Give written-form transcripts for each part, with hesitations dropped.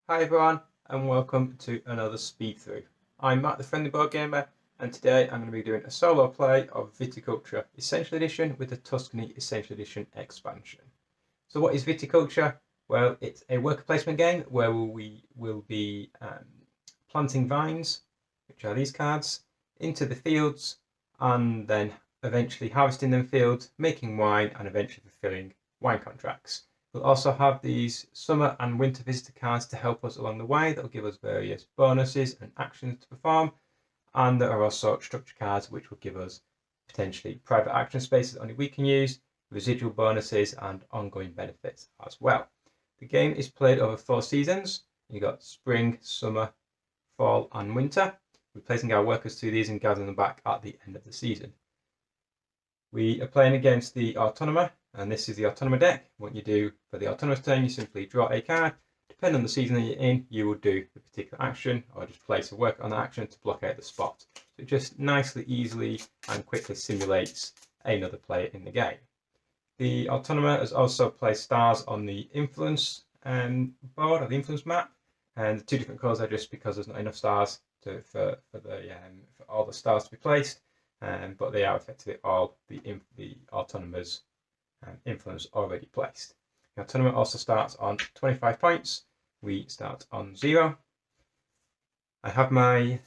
Hi everyone, and welcome to another speed through. I'm Matt the Friendly Board Gamer, and today I'm going to be doing a solo play of Viticulture Essential Edition with the Tuscany Essential Edition expansion. So what is Viticulture? Well, it's a worker placement game where we will be planting vines, which are these cards, into the fields, and then eventually harvesting them fields, making wine, and eventually fulfilling wine contracts. We'll also have these summer and winter visitor cards to help us along the way. That will give us various bonuses and actions to perform. And there are also structure cards which will give us potentially private action spaces that only we can use, residual bonuses, and ongoing benefits as well. The game is played over 4 seasons. You've got spring, summer, fall, and winter. We're placing our workers through these and gathering them back at the end of the season. We are playing against the Autonomer, and this is the Autonomer deck. What you do for the Autonomer's turn, you simply draw a card. Depending on the season that you're in, you will do the particular action, or just place a worker on the action to block out the spot. So it just nicely, easily, and quickly simulates another player in the game. The Autonomer has also placed stars on the influence board, or the influence map, and the two different colours are just because there's not enough stars for all the stars to be placed. But they are effectively all the Autonomer's influence already placed. The Autonomer also starts on 25 points. We start on 0. I have my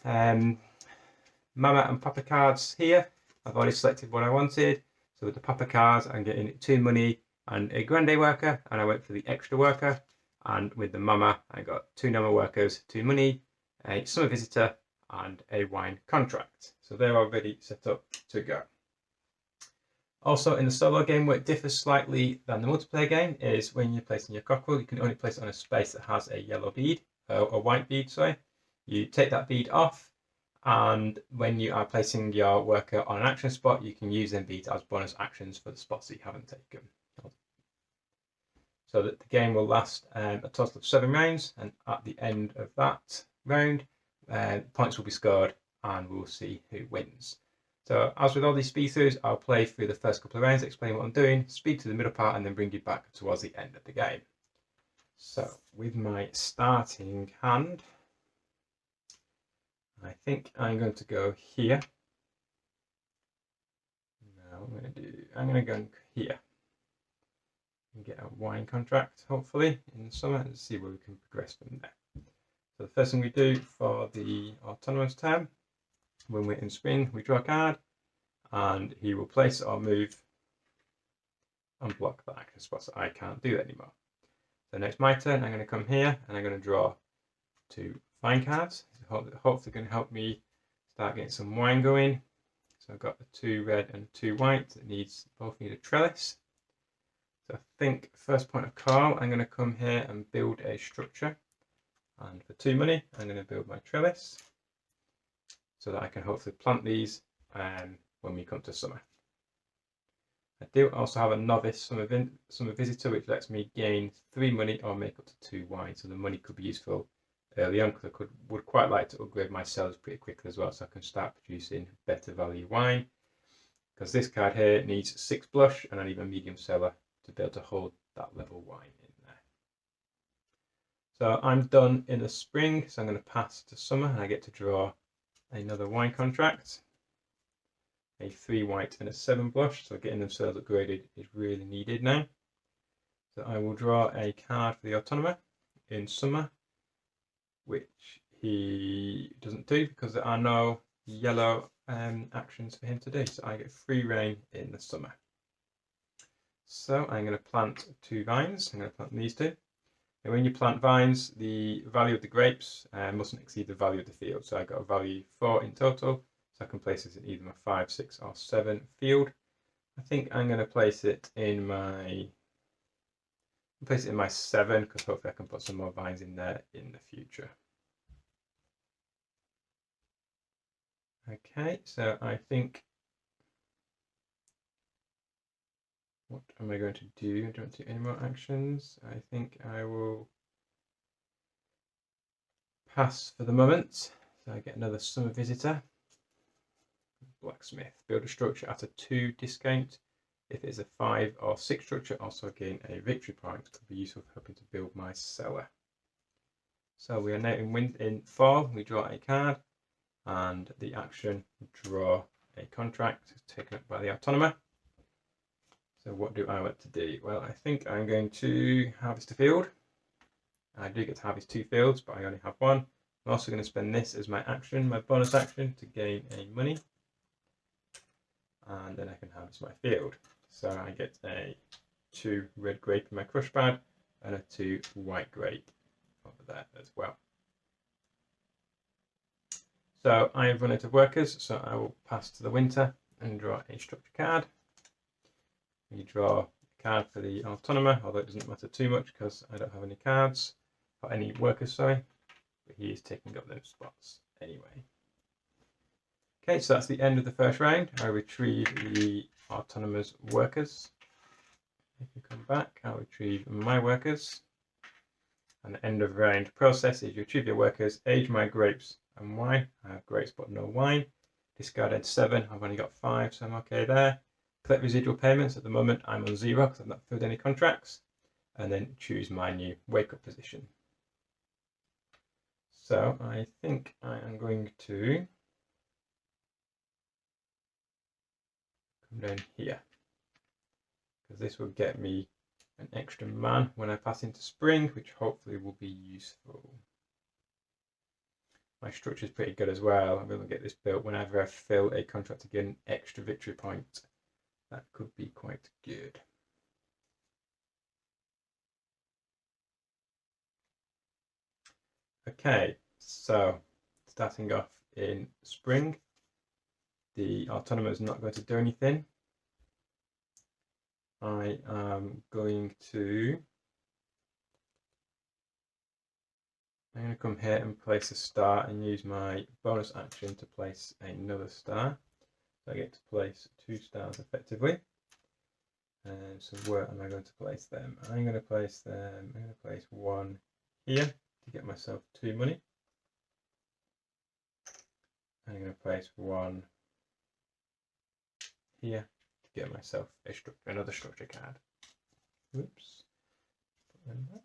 Mama and Papa cards here. I've already selected what I wanted. So with the Papa cards, I'm getting 2 money and a Grande worker, and I went for the extra worker. And with the Mama, I got 2 normal workers, 2 money, a summer visitor, and a wine contract. So they're already set up to go. Also in the solo game, where it differs slightly than the multiplayer game is when you're placing your cockerel, you can only place it on a space that has a yellow bead, or white bead, sorry. You take that bead off, and when you are placing your worker on an action spot, you can use them beads as bonus actions for the spots that you haven't taken. So that the game will last a total of 7 rounds, and at the end of that round, points will be scored, and we'll see who wins. So as with all these speed throughs, I'll play through the first couple of rounds, explain what I'm doing, speed to the middle part, and then bring you back towards the end of the game. So with my starting hand, I think I'm going to go here. Now I'm going to go here and get a wine contract, hopefully, in the summer, and see where we can progress from there. So the first thing we do for the Autonomous tab, when we're in spring, we draw a card, and he will place or move and block that action spot, so I can't do that anymore. So next my turn, I'm going to come here, and I'm going to draw 2 vine cards. Hopefully going to help me start getting some wine going. So I've got the 2 red and 2 white that both need a trellis. So I think first point of call, I'm going to come here and build a structure. And for 2 money, I'm going to build my trellis so that I can hopefully plant these when we come to summer. I do also have a novice summer visitor, which lets me gain 3 money or make up to 2 wine. So the money could be useful early on, because I would quite like to upgrade my cellars pretty quickly as well, so I can start producing better value wine. Because this card here needs 6 blush, and I need a medium cellar to be able to hold that level wine in there. So I'm done in the spring, so I'm going to pass to summer, and I get to draw another wine contract. A 3 white and a 7 blush, so getting them cells upgraded is really needed now. So I will draw a card for the Autonomer in summer, which he doesn't do because there are no yellow actions for him to do. So I get free reign in the summer. So I'm going to plant 2 vines. I'm going to plant these 2. And when you plant vines, the value of the grapes mustn't exceed the value of the field. So I got a value 4 in total. So I can place this in either my 5, 6, or 7 field. I think I'm going to place it in my 7, because hopefully I can put some more vines in there in the future. Okay, so I think, what am I going to do? I don't do any more actions. I think I will pass for the moment. So I get another summer visitor. Blacksmith. Build a structure at a 2 discount. If it's a 5 or 6 structure, also gain a victory point. Could be useful for helping to build my cellar. So we are now in fall. We draw a card, and the action draw a contract is taken up by the autonomer. So what do I want to do? Well, I think I'm going to harvest a field. I do get to harvest 2 fields, but I only have 1. I'm also going to spend this as my action, my bonus action, to gain a money. And then I can harvest my field. So I get a 2 red grape in my crush pad and a 2 white grape over there as well. So I have run out of workers, so I will pass to the winter and draw a structure card. You draw a card for the autonomer, although it doesn't matter too much because I don't have any cards, or any workers, sorry, but he is taking up those spots anyway. Okay, so that's the end of the first round. I retrieve the autonomous workers. If you come back, I'll retrieve my workers. And the end of round process is you retrieve your workers, age my grapes and wine. I have grapes but no wine. Discarded 7, I've only got 5, so I'm okay there. Collect residual payments. At the moment I'm on 0 because I've not filled any contracts. And then choose my new wake up position. So I think I am going to come down here, because this will get me an extra man when I pass into spring, which hopefully will be useful. My structure is pretty good as well. I'm going to get this built whenever I fill a contract to get an extra victory point. That could be quite good. Okay, so starting off in spring, the autonomer is not going to do anything. I am going to come here and place a star and use my bonus action to place another star. So I get to place 2 stars effectively. And so where am I going to place them? I'm going to place 1 here to get myself 2 money. I'm going to place 1 here to get myself another structure card. Oops. Put them back.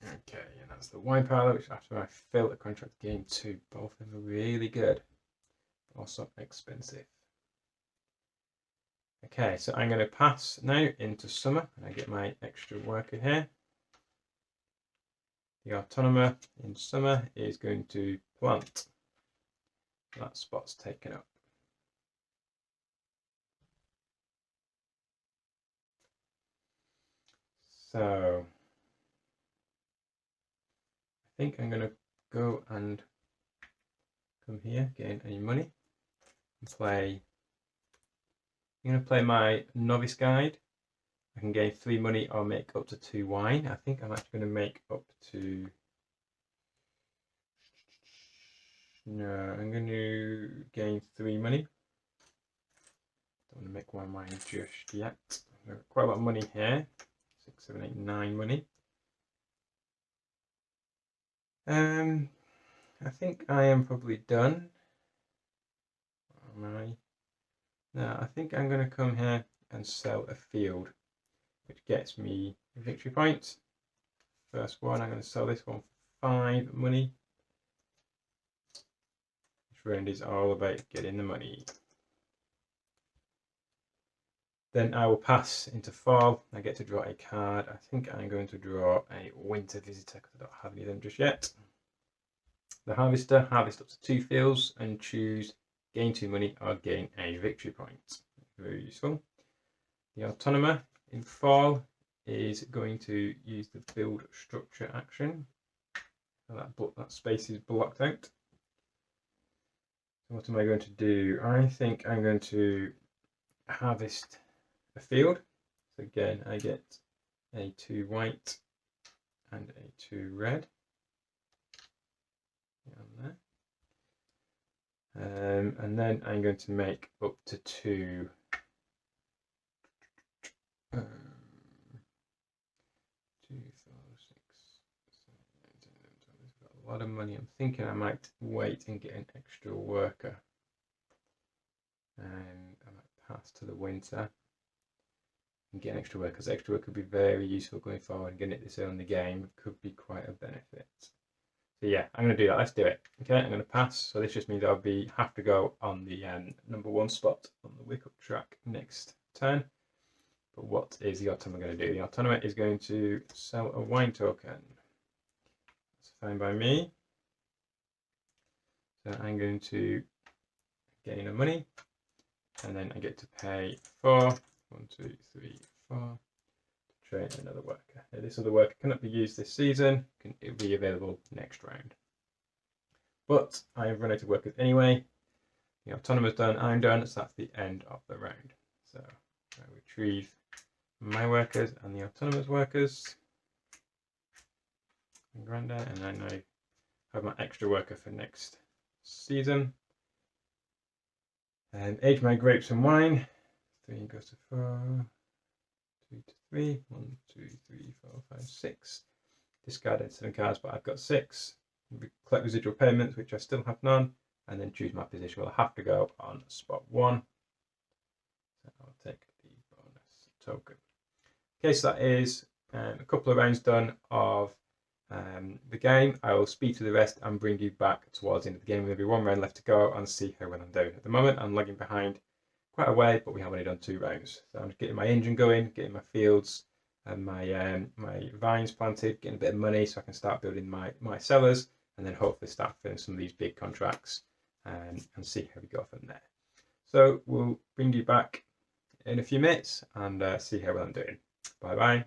Okay, and that's the wine parlour, which after I fill the contract gain 2. Both of them are really good, but also expensive. Okay, so I'm going to pass now into summer, and I get my extra worker here. The autonomer in summer is going to plant. That spot's taken up. So I think I'm going to go and come here, gain any money, and play. I'm going to play my novice guide. I can gain 3 money or make up to 2 wine. I think I'm actually going to make up to. No, I'm going to gain 3 money. Don't want to make 1 wine just yet. I've got quite a lot of money here. 6, 7, 8, 9 money. I think I am probably done. Am I? No, I think I'm going to come here and sell a field, which gets me a victory point. First one, I'm going to sell this one for 5 money. This round is all about getting the money. Then I will pass into fall. I get to draw a card. I think I'm going to draw a winter visitor because I don't have any of them just yet. The harvester, harvest up to 2 fields and choose gain 2 money or gain a victory point. Very useful. The autonomer in fall is going to use the build structure action. So that space is blocked out. So what am I going to do? I think I'm going to harvest a field. So again, I get a 2 white and a 2 red. There. And then I'm going to make up to 2 2, 4, 6, 7, 8, 9, 10, 11, 12. It's got a lot of money. I'm thinking I might wait and get an extra worker. And I might pass to the winter. and getting extra work, because extra work could be very useful going forward, and getting it this early in the game could be quite a benefit. So yeah, I'm going to do that. Let's do it. Okay, I'm going to pass. So this just means I'll have to go on the number 1 spot on the wake up track next turn. But what is the autonomous going to do? The autonomous is going to sell a wine token. That's fine by me. So I'm going to gain a money, and then I get to pay 4, 1, 2, 3, 4 to train another worker. Now, this other worker cannot be used this season. It will be available next round. But I have run out of workers anyway. The autonomous done, I'm done, so that's the end of the round. So I retrieve my workers and the autonomous workers. And Grandad, and I now have my extra worker for next season. And age my grapes and wine. 3 goes to 4, 2 to 3, 1, 2, 3, 4, 5, 6. Discarded 7 cards, but I've got 6. Collect residual payments, which I still have none, and then choose my position. Well, I have to go on spot 1. So I'll take the bonus token. Okay, so that is a couple of rounds done of the game. I will speed through the rest and bring you back towards the end of the game. There'll be 1 round left to go and see how well I'm doing. At the moment, I'm lagging behind quite a way, but we have only done 2 rounds. So I'm just getting my engine going, getting my fields and my vines planted, getting a bit of money so I can start building my cellars, and then hopefully start filling some of these big contracts and see how we go from there. So we'll bring you back in a few minutes and see how well I'm doing. Bye bye.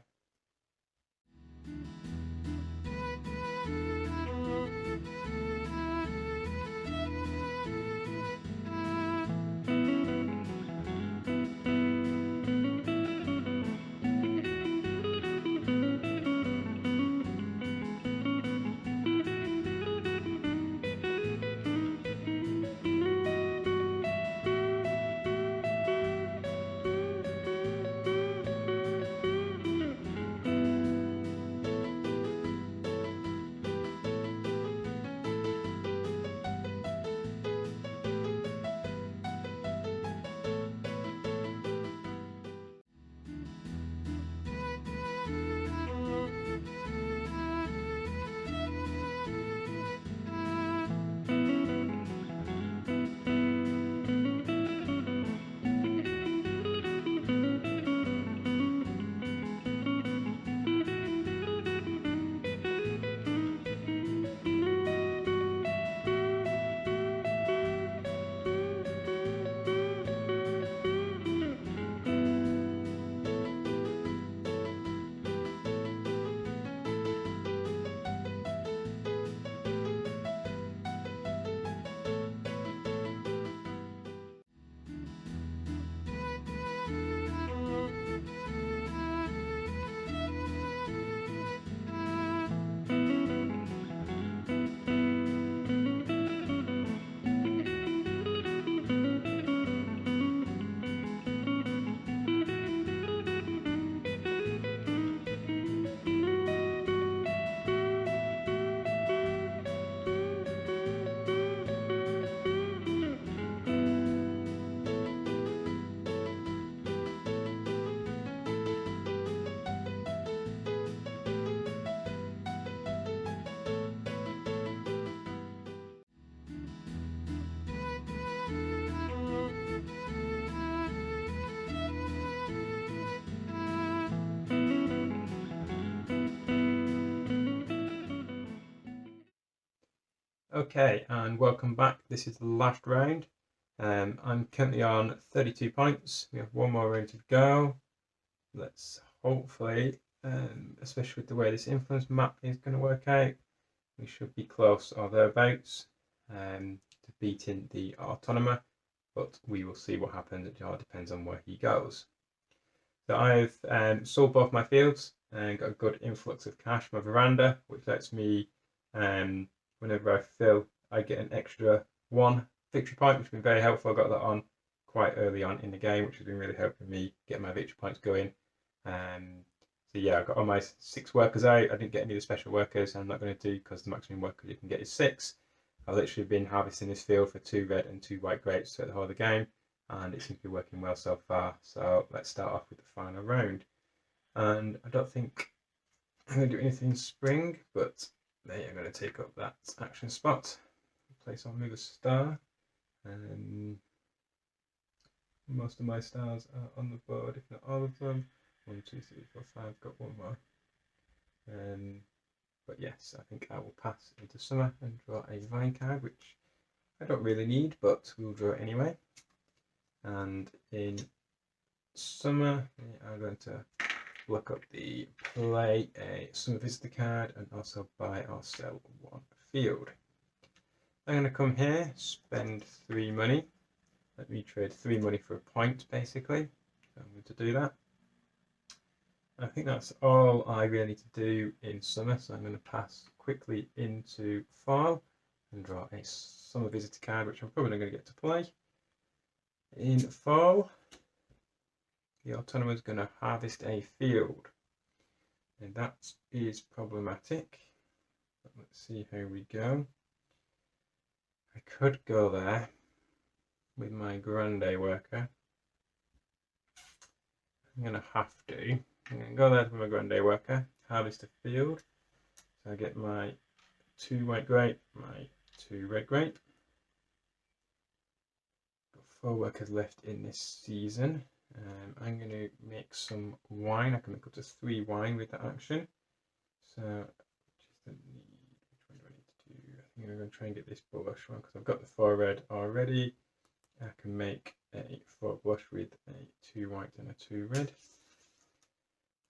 Okay, and welcome back. This is the last round. I'm currently on 32 points. We have 1 more round to go. Let's hopefully, especially with the way this influence map is going to work out, we should be close or thereabouts to beating the autonomer, but we will see what happens. It all depends on where he goes. So I've sold both my fields and got a good influx of cash from my veranda, which lets me whenever I fill, I get an extra 1 victory point, which has been very helpful. I got that on quite early on in the game, which has been really helping me get my victory points going. So yeah, I got all my 6 workers out. I didn't get any of the special workers. I'm not going to do, because the maximum workers you can get is 6. I've literally been harvesting this field for 2 red and 2 white grapes throughout the whole of the game. and it seems to be working well so far. So let's start off with the final round. And I don't think I'm going to do anything spring, but they are going to take up that action spot. Place on move a star. Most of my stars are on the board, if not all of them. 1, 2, 3, 4, 5. Got one more. But yes, I think I will pass into summer and draw a vine card, which I don't really need, but we'll draw it anyway. And in summer, we are going to look up the play a summer visitor card and also buy or sell 1 field. I'm going to come here, spend 3 money. Let me trade 3 money for a point, basically. So I'm going to do that. I think that's all I really need to do in summer, so I'm going to pass quickly into fall and draw a summer visitor card, which I'm probably not going to get to play. In fall, the Autonomous is going to harvest a field, and that is problematic. But let's see how we go. I could go there with my grande worker. I'm going to have to. I'm going to go there with my grande worker, harvest a field. So I get my 2 white grape, my 2 red grape. Got 4 workers left in this season. I'm going to make some wine. I can make up to 3 wine with that action. So, which one do I need to do? I think I'm going to try and get this blush one because I've got the 4 red already. I can make a 4 blush with a 2 white and a 2 red.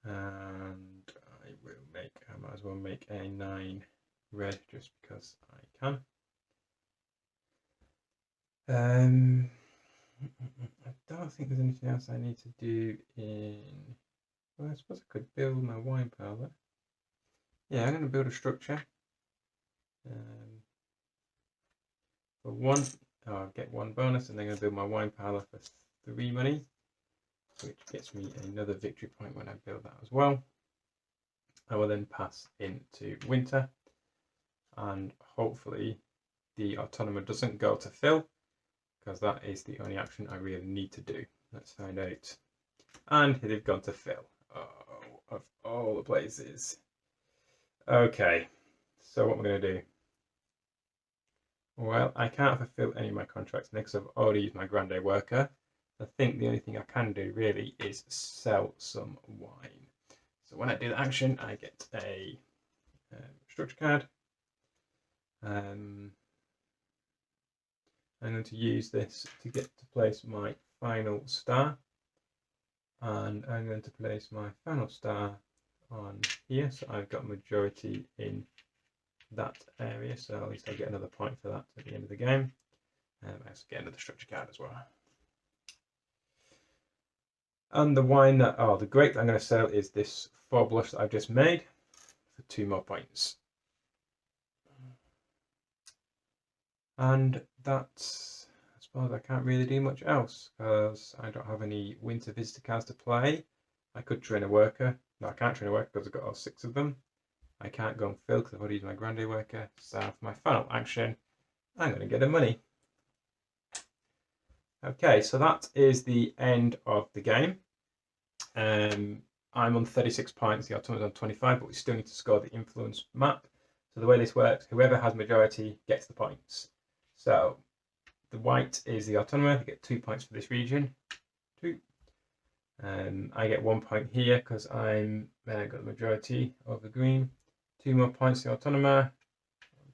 And I might as well make a 9 red just because I can. I don't think there's anything else I need to do in. Well, I suppose I could build my wine parlour. Yeah, I'm going to build a structure. For 1, I'll get 1 bonus, and then I'm going to build my wine parlour for 3 money, which gets me another victory point when I build that as well. I will then pass into winter, and hopefully the Autonomous doesn't go to fill, because that is the only action I really need to do. Let's find out. And they've gone to fill. Oh, of all the places. Okay, so what am I going to do? Well, I can't fulfill any of my contracts because I've already used my grande worker. I think the only thing I can do really is sell some wine. So when I do the action, I get a structure card. I'm going to use this to get to place my final star, and I'm going to place my final star on here, so I've got majority in that area, so at least I get another point for that at the end of the game. I also get another structure card as well. And the wine that, the grape that I'm going to sell is this 4 blush that I've just made for 2 more points. And that's, I suppose I can't really do much else because I don't have any winter visitor cards to play. I could train a worker. No, I can't train a worker because I've got all 6 of them. I can't go and fill because I've already used my grande worker. So for my final action, I'm going to get a money. Okay, so that is the end of the game. I'm on 36 points, the Autonomous on 25, but we still need to score the influence map. So the way this works, whoever has majority gets the points. So the white is the Autonomous, I get 2 points for this region. 2. I get 1 point here because I'm got the majority of the green. 2 more points, the Autonomous.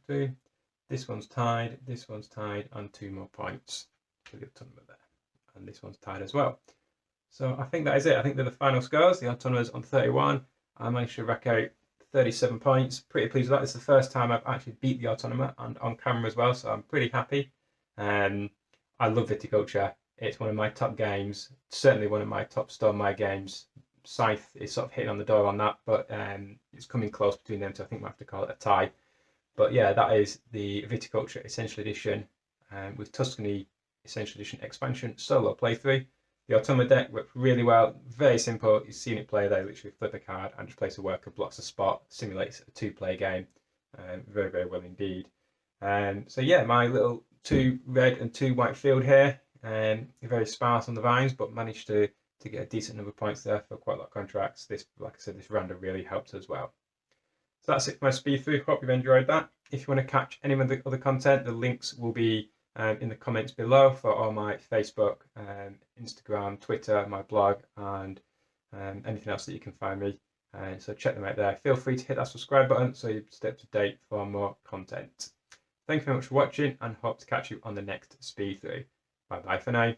2. This one's tied, and 2 more points for the Autonomous there. And this one's tied as well. So I think that is it. I think they're the final scores. The Autonomous on 31. I managed to rack out 37 points. Pretty pleased with that. It's the first time I've actually beat the Autonomous and on camera as well, so I'm pretty happy. I love Viticulture. It's one of my top games. Certainly one of my top Storm My games. Scythe is sort of hitting on the door on that, but it's coming close between them, so I think we'll have to call it a tie. But yeah, that is the Viticulture Essential Edition with Tuscany Essential Edition expansion solo playthrough. The Autonomous deck worked really well, very simple. You've seen it play there, literally flip a card and just place a worker, blocks a spot, simulates a 2-player game. Very, very well indeed. So yeah, my little 2 red and 2 white field here. Very sparse on the vines, but managed to get a decent number of points there for quite a lot of contracts. This, like I said, this random really helped as well. So that's it for my speed through. Hope you've enjoyed that. If you want to catch any of the other content, the links will be in the comments below for all my Facebook, Instagram, Twitter, my blog, and anything else that you can find me. So check them out there. Feel free to hit that subscribe button so you stay up to date for more content. Thank you very much for watching, and hope to catch you on the next speed through. Bye bye for now.